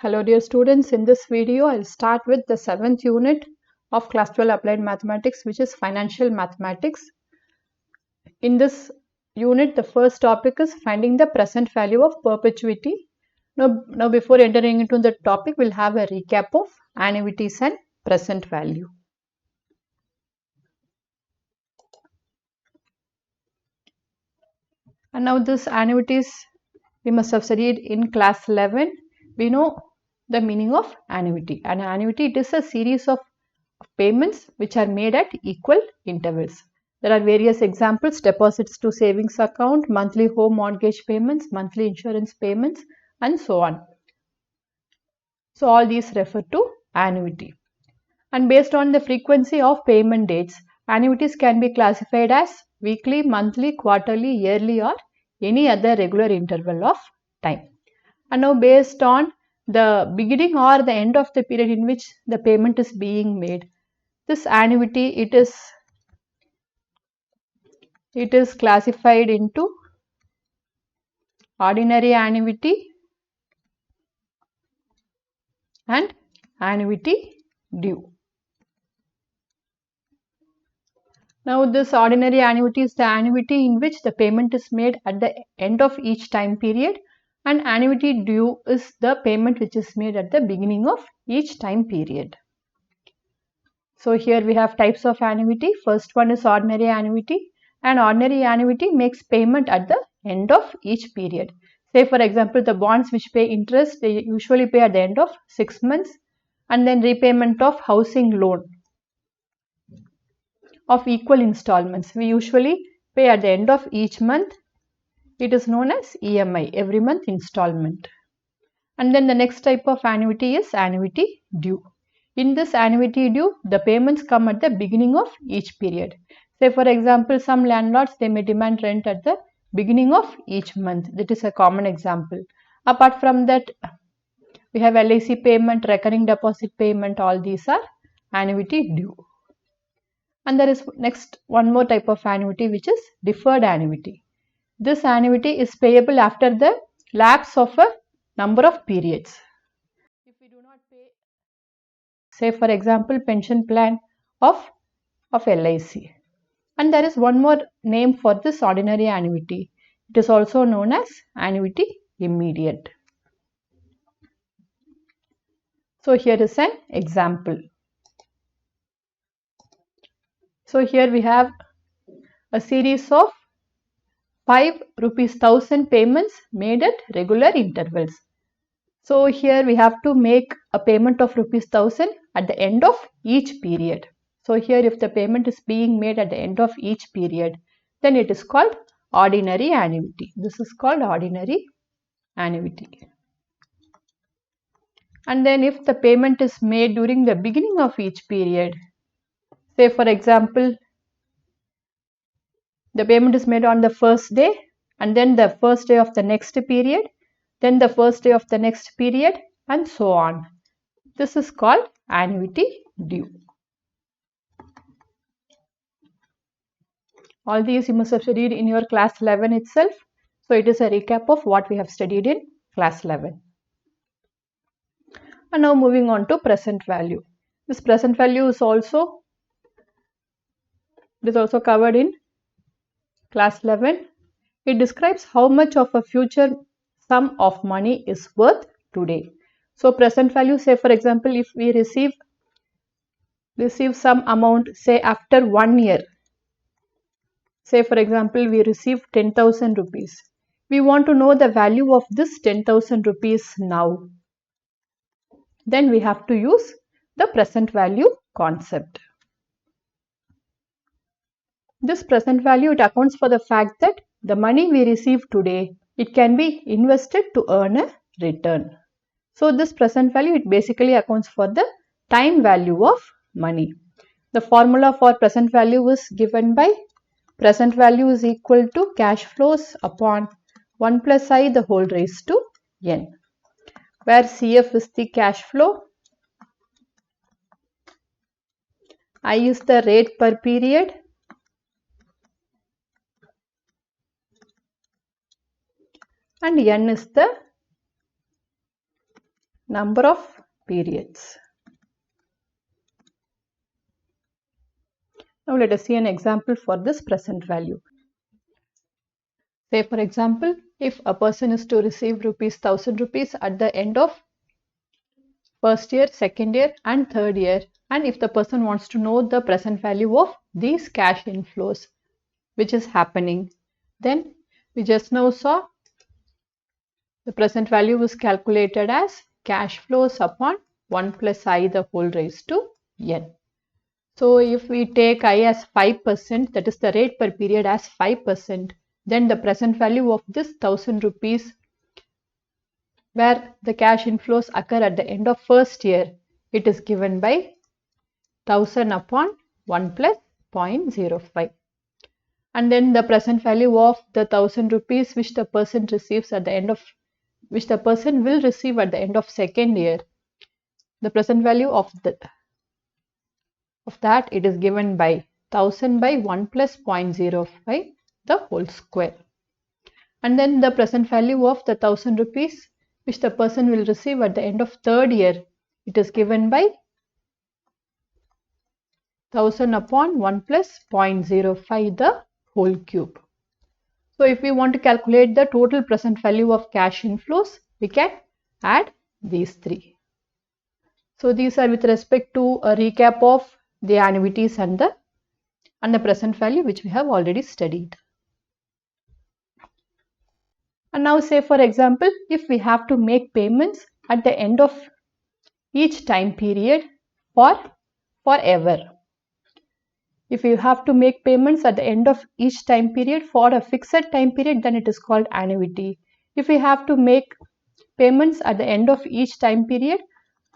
Hello dear students, in this video I'll start with the 7th unit of class 12 applied mathematics, which is financial mathematics. In this unit the first topic is finding the present value of perpetuity. Now before entering into the topic, we'll have a recap of annuities and present value. And now this annuities we must have studied in class 11. We know the meaning of annuity. An annuity, it is a series of payments which are made at equal intervals. There are various examples: deposits to savings account, monthly home mortgage payments, monthly insurance payments, and so on. So all these refer to annuity. And based on the frequency of payment dates, annuities can be classified as weekly, monthly, quarterly, yearly, or any other regular interval of time. And now based on the beginning or the end of the period in which the payment is being made, this annuity it is classified into ordinary annuity and annuity due. Now this ordinary annuity is the annuity in which the payment is made at the end of each time period, and annuity due is the payment which is made at the beginning of each time period. So here we have types of annuity. First one is ordinary annuity. An ordinary annuity makes payment at the end of each period. Say for example, the bonds which pay interest, they usually pay at the end of 6 months, and then repayment of housing loan of equal installments, we usually pay at the end of each month. It is known as EMI, every month installment. And then the next type of annuity is annuity due. In this annuity due, the payments come at the beginning of each period. Say for example, some landlords, they may demand rent at the beginning of each month. That is a common example. Apart from that, we have LIC payment, recurring deposit payment, all these are annuity due. And there is next one more type of annuity, which is deferred annuity. This annuity is payable after the lapse of a number of periods. If we do not pay, say for example, pension plan of LIC. And there is one more name for this ordinary annuity. It is also known as annuity immediate. So here is an example. So here we have a series of 5 rupees 1000 payments made at regular intervals. So here we have to make a payment of rupees 1000 at the end of each period. So here if the payment is being made at the end of each period, then it is called ordinary annuity. This is called ordinary annuity. And then if the payment is made during the beginning of each period, say for example, the payment is made on the first day, and then the first day of the next period, then the first day of the next period, and so on. This is called annuity due. All these you must have studied in your class 11 itself. So it is a recap of what we have studied in class 11. And now moving on to present value. This present value is also covered in class 11. It describes how much of a future sum of money is worth today. So present value, say for example, if we receive some amount, say after 1 year, say for example we receive 10,000 rupees. We want to know the value of this 10,000 rupees now. Then we have to use the present value concept. This present value, it accounts for the fact that the money we receive today, it can be invested to earn a return. So this present value, it basically accounts for the time value of money. The formula for present value is given by present value is equal to cash flows upon 1 plus I the whole raised to n, where CF is the cash flow, I is the rate per period, and n is the number of periods. Now let us see an example for this present value. Say for example, if a person is to receive ₹1,000 at the end of first year, second year and third year, and if the person wants to know the present value of these cash inflows which is happening, then we just now saw the present value was calculated as cash flows upon 1 plus I the whole raised to n. So if we take I as 5%, that is the rate per period as 5%, then the present value of this ₹1,000 where the cash inflows occur at the end of first year, it is given by 1000 upon 1 plus 0.05. And then the present value of the ₹1,000 which the person receives at the end of which the person will receive at the end of second year, the present value of that it is given by 1000 by 1 plus 0.05 the whole square. And then the present value of the ₹1,000 which the person will receive at the end of third year, it is given by 1000 upon 1 plus 0.05 the whole cube. So if we want to calculate the total present value of cash inflows, we can add these three. So these are with respect to a recap of the annuities and the present value which we have already studied. And now say for example, if we have to make payments at the end of each time period forever. If you have to make payments at the end of each time period for a fixed time period, then it is called annuity. If we have to make payments at the end of each time period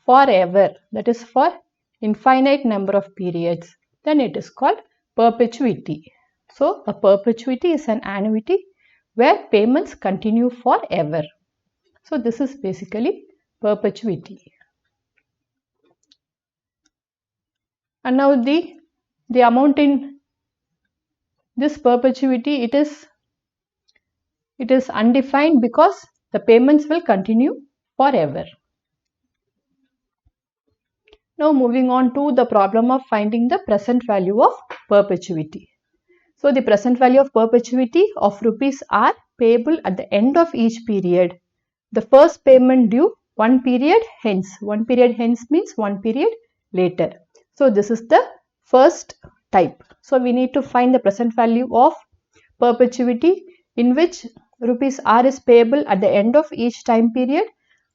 forever, that is for infinite number of periods, then it is called perpetuity. So a perpetuity is an annuity where payments continue forever. So this is basically perpetuity. And now the amount in this perpetuity, it is undefined because the payments will continue forever. Now moving on to the problem of finding the present value of perpetuity. So the present value of perpetuity of rupees are payable at the end of each period. The first payment due 1 period hence. 1 period hence means 1 period later. So this is the first type. So we need to find the present value of perpetuity in which rupees R is payable at the end of each time period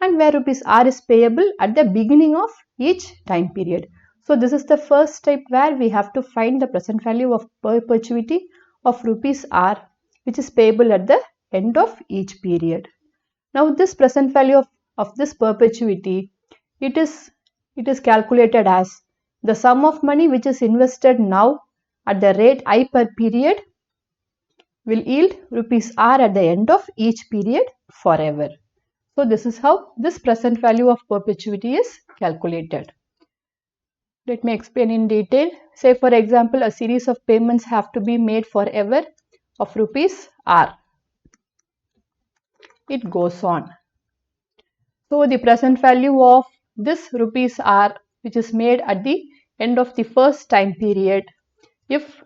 and where rupees R is payable at the beginning of each time period. So this is the first type where we have to find the present value of perpetuity of rupees R which is payable at the end of each period. Now this present value of this perpetuity, it is calculated as the sum of money which is invested now at the rate I per period will yield rupees R at the end of each period forever. So this is how this present value of perpetuity is calculated. Let me explain in detail. Say for example, a series of payments have to be made forever of rupees R. It goes on. So the present value of this rupees R which is made at the end of the first time period, if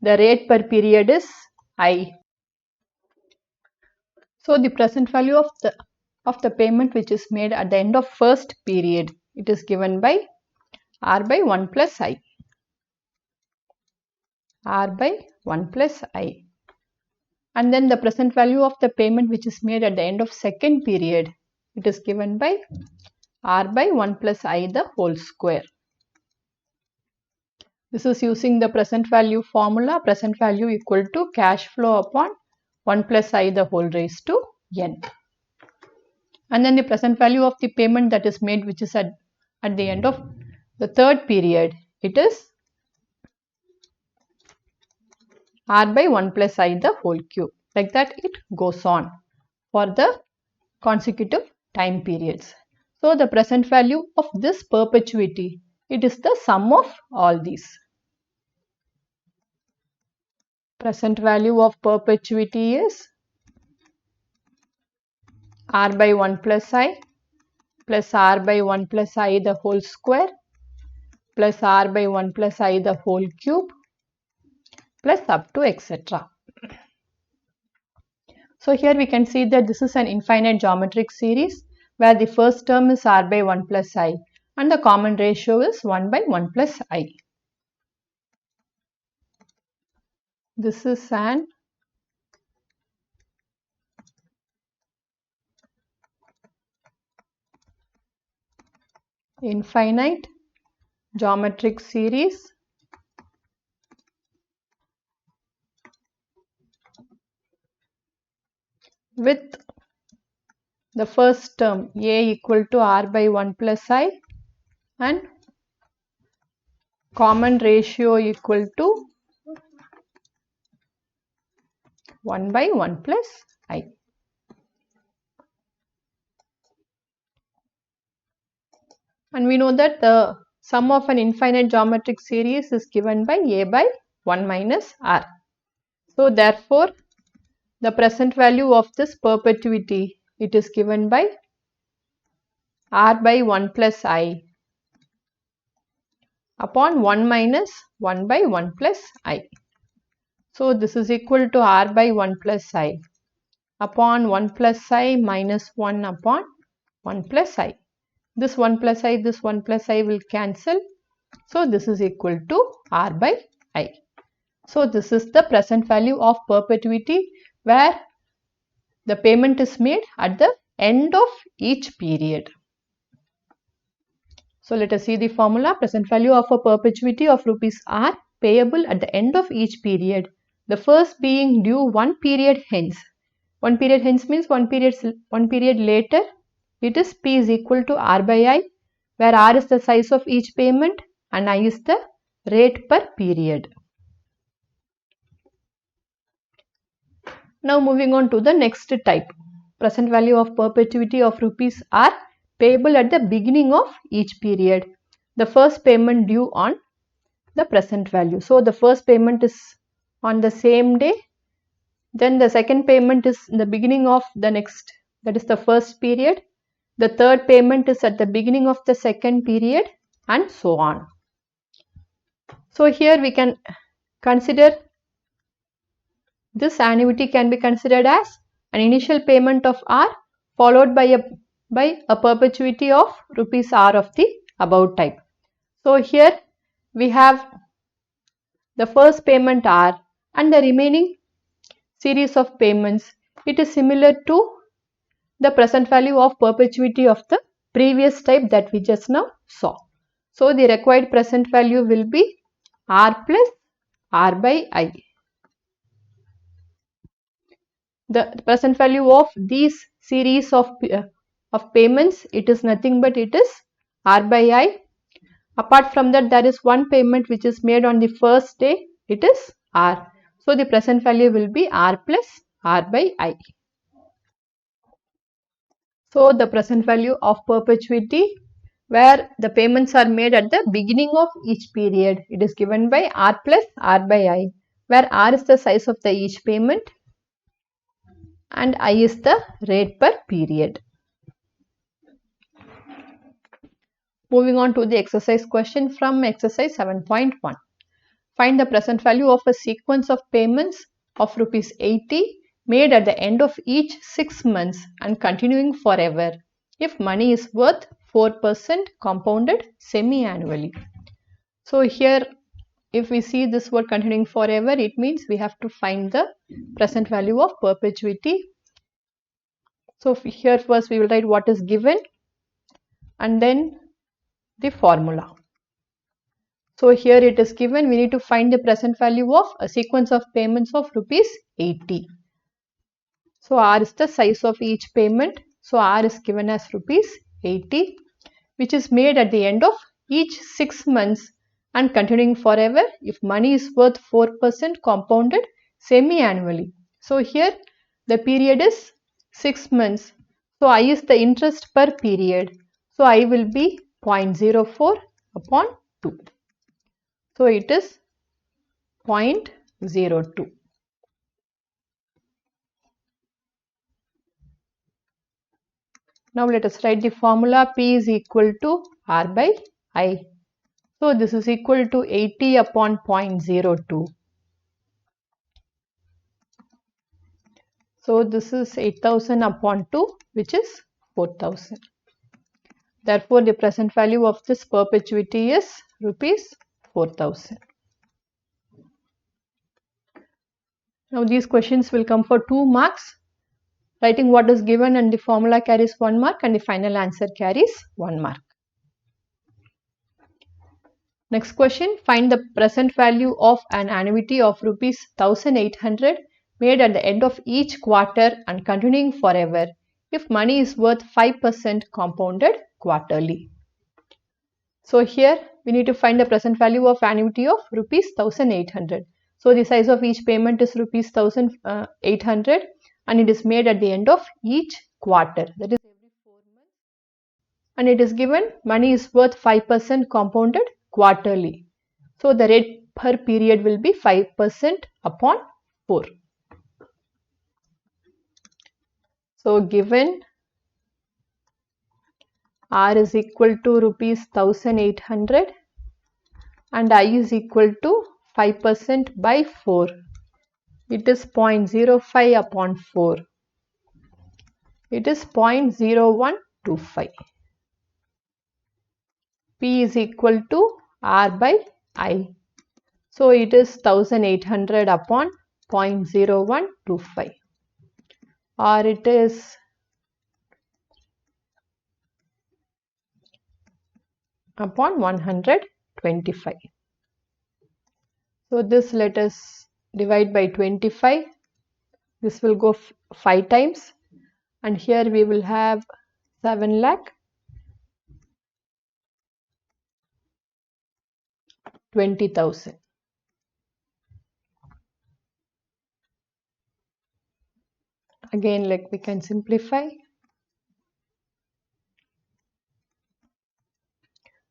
the rate per period is I. So the present value of the payment which is made at the end of first period, it is given by R by 1 plus I. R by 1 plus I. And then the present value of the payment which is made at the end of second period, it is given by R by 1 plus I the whole square. This is using the present value formula, present value equal to cash flow upon 1 plus I the whole raised to n. And then the present value of the payment that is made which is at the end of the third period, it is R by 1 plus I the whole cube. Like that it goes on for the consecutive time periods. So the present value of this perpetuity, it is the sum of all these. Present value of perpetuity is R by 1 plus I plus r by 1 plus I the whole square plus r by 1 plus I the whole cube plus up to etc. So here we can see that this is an infinite geometric series where the first term is r by 1 plus I and the common ratio is 1 by 1 plus I. This is an infinite geometric series with the first term a equal to r by 1 plus I and common ratio equal to 1 by 1 plus I. And we know that the sum of an infinite geometric series is given by a by 1 minus r. So therefore, the present value of this perpetuity, it is given by r by 1 plus I upon 1 minus 1 by 1 plus I. So this is equal to r by 1 plus I upon 1 plus I minus 1 upon 1 plus I. This 1 plus I, this 1 plus I will cancel. So this is equal to r by I. So this is the present value of perpetuity where the payment is made at the end of each period. So let us see the formula. Present value of a perpetuity of rupees r payable at the end of each period. The first being due one period hence. One period hence means one period later. It is P is equal to r by I, where r is the size of each payment and I is the rate per period. Now moving on to the next type. Present value of perpetuity of rupees r payable at the beginning of each period. The first payment due on the present value. So the first payment is on the same day. Then the second payment is in the beginning of the next, that is the first period. The third payment is at the beginning of the second period and so on. So here we can consider this annuity can be considered as an initial payment of r followed by a perpetuity of rupees r of the above type. So here we have the first payment r and the remaining series of payments. It is similar to the present value of perpetuity of the previous type that we just now saw. So the required present value will be r plus r by I. The present value of these series of payments, it is nothing but it is r by I. Apart from that, there is one payment which is made on the first day, it is r. So the present value will be r plus r by I. So the present value of perpetuity where the payments are made at the beginning of each period, it is given by r plus r by I, where r is the size of the each payment and I is the rate per period. Moving on to the exercise question from exercise 7.1. Find the present value of a sequence of payments of rupees 80 made at the end of each 6 months and continuing forever if money is worth 4% compounded semi-annually. So here if we see this word continuing forever, it means we have to find the present value of perpetuity. So here first we will write what is given and then the formula. So here it is given, we need to find the present value of a sequence of payments of rupees 80. So r is the size of each payment. So r is given as rupees 80, which is made at the end of each 6 months and continuing forever if money is worth 4% compounded semi-annually. So here the period is 6 months. So I is the interest per period. So I will be 0.04 upon 2. So it is 0.02. Now let us write the formula. P is equal to R by I. So this is equal to 80 upon 0.02. So this is 8000 upon 2, which is 4000. Therefore, the present value of this perpetuity is rupees 4000. Now these questions will come for 2 marks. Writing what is given and the formula carries 1 mark and the final answer carries 1 mark. Next question, find the present value of an annuity of rupees 1800 made at the end of each quarter and continuing forever if money is worth 5% compounded quarterly. So here we need to find the present value of annuity of rupees 1800. So the size of each payment is rupees 1800 and it is made at the end of each quarter, that is every 4 months, and it is given money is worth 5% compounded quarterly. So the rate per period will be 5% upon 4. So given R is equal to rupees 1800 and I is equal to 5% by 4. It is 0.05 upon 4. It is 0.0125. P is equal to R by I. So it is 1800 upon 0.0125. Or it is upon 125. So this let us divide by 25. This will go 5 times and here we will have 7 lakh 20,000. Again, like we can simplify.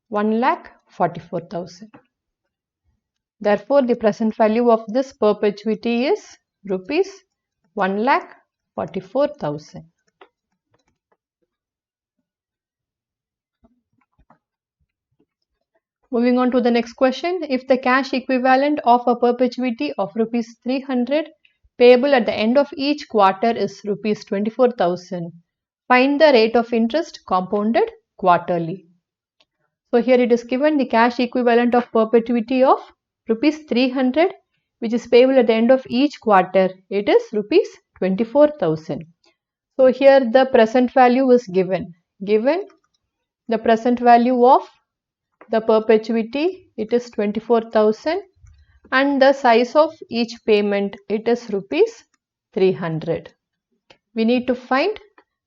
1,44,000. Therefore, the present value of this perpetuity is rupees 1,44,000. Moving on to the next question. If the cash equivalent of a perpetuity of rupees 300 payable at the end of each quarter is rupees 24,000, find the rate of interest compounded quarterly. So here it is given the cash equivalent of perpetuity of rupees 300 which is payable at the end of each quarter. It is rupees 24,000. So here the present value is given. Given the present value of the perpetuity, it is 24,000 and the size of each payment, it is rupees 300. We need to find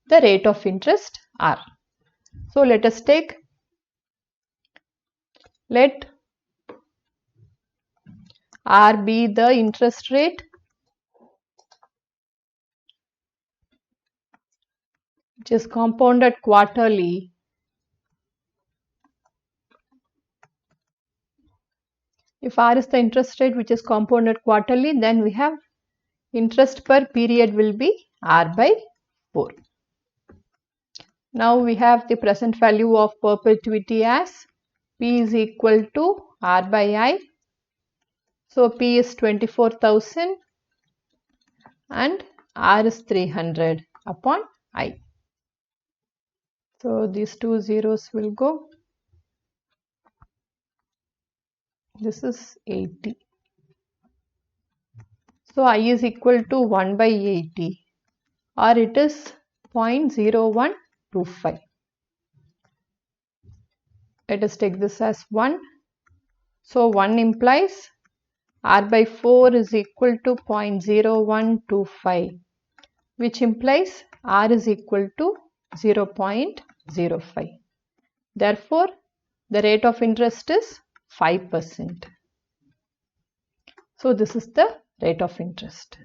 the rate of interest R. So let us take, let R be the interest rate which is compounded quarterly. If R is the interest rate which is compounded quarterly, then we have interest per period will be R by 4. Now we have the present value of perpetuity as P is equal to R by I. So P is 24,000 and R is 300 upon I. So these 2 zeros will go. This is 80. So I is equal to 1 by 80 or it is 0.0125. Let us take this as 1. So 1 implies R by 4 is equal to 0.0125, which implies R is equal to 0.05. Therefore, the rate of interest is 5%. So this is the rate of interest.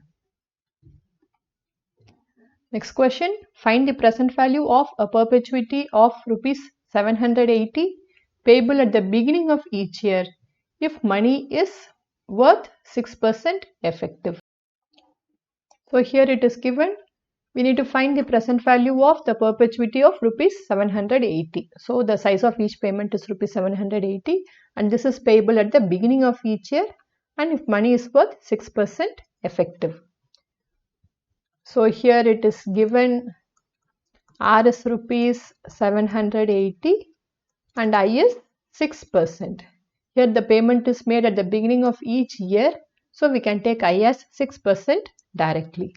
Next question, find the present value of a perpetuity of rupees 780 payable at the beginning of each year if money is worth 6% effective. So here it is given We need to find the present value of the perpetuity of rupees 780. So the size of each payment is rupees 780 and this is payable at the beginning of each year and if money is worth 6% effective. So here it is given R is rupees 780 and I is 6%. Here the payment is made at the beginning of each year. So we can take I as 6% directly.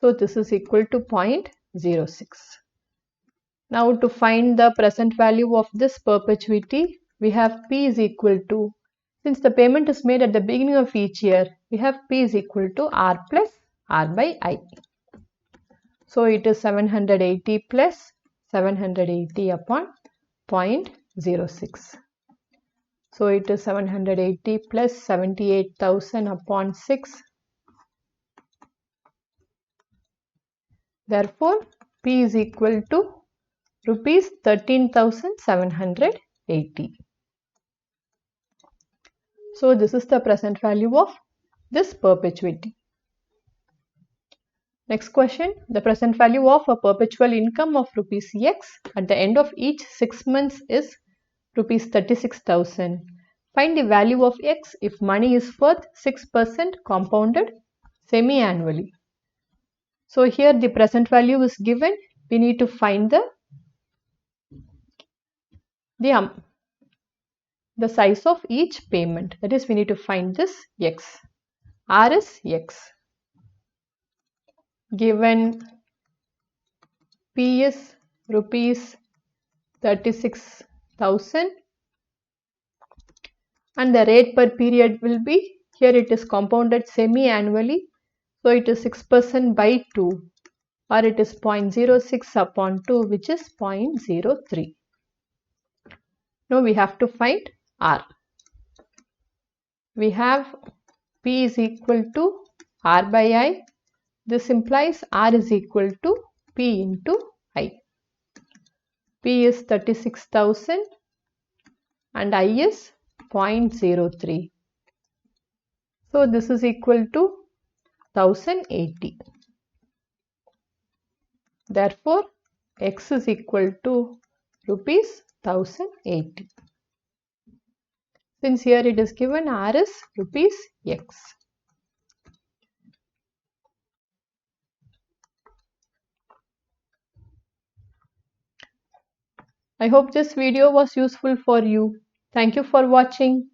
So this is equal to 0.06. Now to find the present value of this perpetuity, we have P is equal to, since the payment is made at the beginning of each year, we have P is equal to R plus R by I. So it is 780 plus 780 upon 0.06. So it is 780 plus 78,000 upon 6. Therefore, P is equal to rupees 13,780. So this is the present value of this perpetuity. Next question, the present value of a perpetual income of rupees X at the end of each 6 months is rupees 36,000. Find the value of X if money is worth 6% compounded semi-annually. So here the present value is given. We need to find the size of each payment. That is, we need to find this X. R is X. Given P is rupees 36,000 and the rate per period will be, here it is compounded semi-annually. So it is 6% by 2 or it is 0.06 upon 2 which is 0.03. Now we have to find R. We have P is equal to R by I. This implies R is equal to P into I. P is 36,000 and I is 0.03. So this is equal to 1080. Therefore, X is equal to rupees 1080. Since here it is given R is rupees X. I hope this video was useful for you. Thank you for watching.